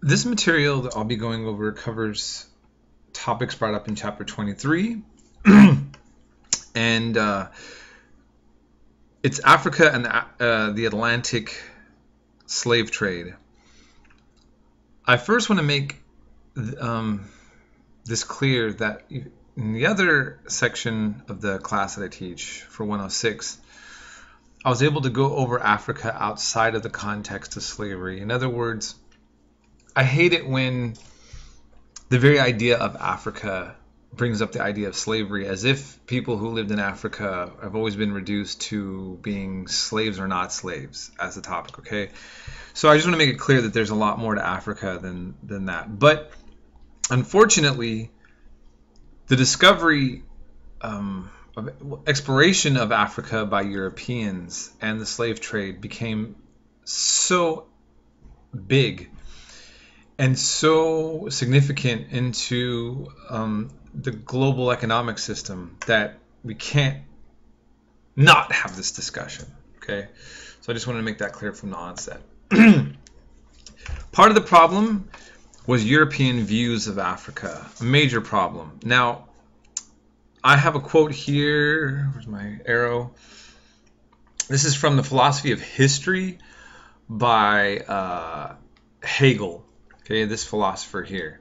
This material that I'll be going over covers topics brought up in chapter 23, and it's Africa and the Atlantic slave trade. I first want to make this clear that in the other section of the class that I teach for 106, I was able to go over Africa outside of the context of slavery. In other words, I hate it when the very idea of Africa brings up the idea of slavery, as if people who lived in Africa have always been reduced to being slaves or not slaves as a topic, okay? So I just want to make it clear that there's a lot more to Africa than that. But unfortunately, the discovery, exploration of Africa by Europeans and the slave trade became so big and so significant into the global economic system that we can't not have this discussion, okay? So I just wanted to make that clear from the onset. Part of the problem was European views of Africa, a major problem. Now, I have a quote here. Where's my arrow? This is from the Philosophy of History by Hegel. Okay, this philosopher here.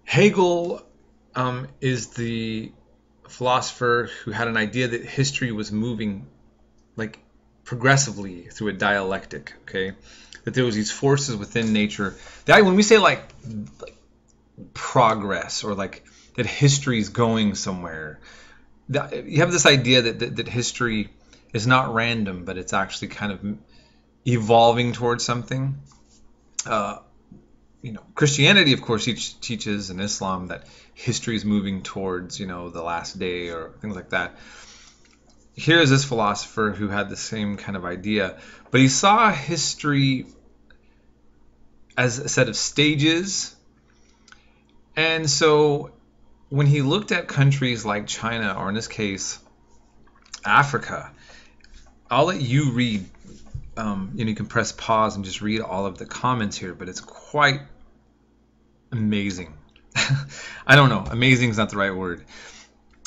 Hegel is the philosopher who had an idea that history was moving like progressively through a dialectic. Okay, that there was these forces within nature. That when we say like progress or like that history is going somewhere, you have this idea that history is not random, but it's actually kind of evolving towards something. Christianity, of course, teaches, and Islam, that history is moving towards, the last day or things like that. Here is this philosopher who had the same kind of idea, but he saw history as a set of stages. And so when he looked at countries like China, or in this case, Africa, I'll let you read. You can press pause and just read all of the comments here, but it's quite amazing. I don't know, amazing is not the right word.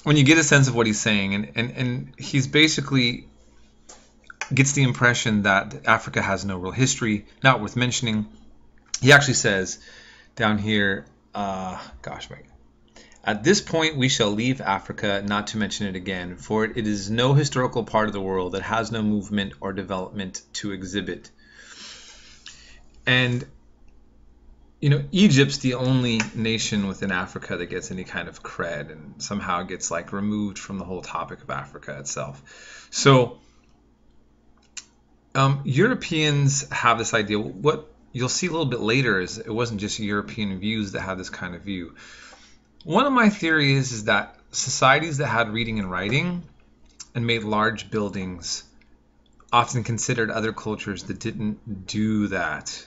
When you get a sense of what he's saying, and he's basically gets the impression that Africa has no real history, not worth mentioning. He actually says down here, at this point we shall leave Africa, not to mention it again, for it is no historical part of the world that has no movement or development to exhibit. And Egypt's the only nation within Africa that gets any kind of cred, and somehow gets like removed from the whole topic of Africa itself. So Europeans have this idea. What you'll see a little bit later is it wasn't just European views that had this kind of view. One of my theories is that societies that had reading and writing and made large buildings often considered other cultures that didn't do that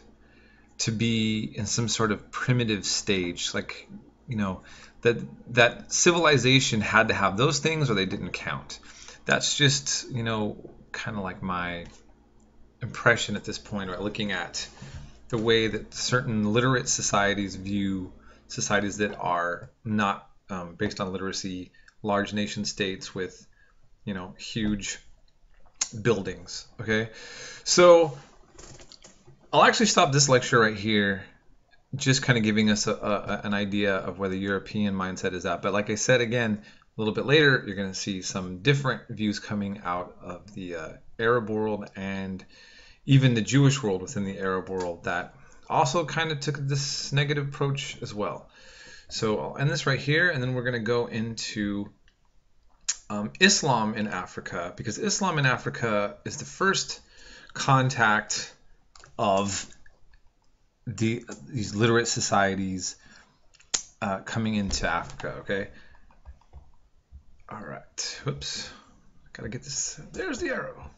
to be in some sort of primitive stage, like that civilization had to have those things or they didn't count. That's just kind of like my impression at this point, or looking at the way that certain literate societies view societies that are not based on literacy, large nation states with huge buildings. Okay, so I'll actually stop this lecture right here, just kind of giving us an idea of where the European mindset is at. But like I said, again, a little bit later, you're going to see some different views coming out of the Arab world and even the Jewish world within the Arab world that also kind of took this negative approach as well. So I'll end this right here, and then we're going to go into Islam in Africa, because Islam in Africa is the first contact of these literate societies coming into Africa. Okay. All right. Whoops. Gotta get this. There's the arrow.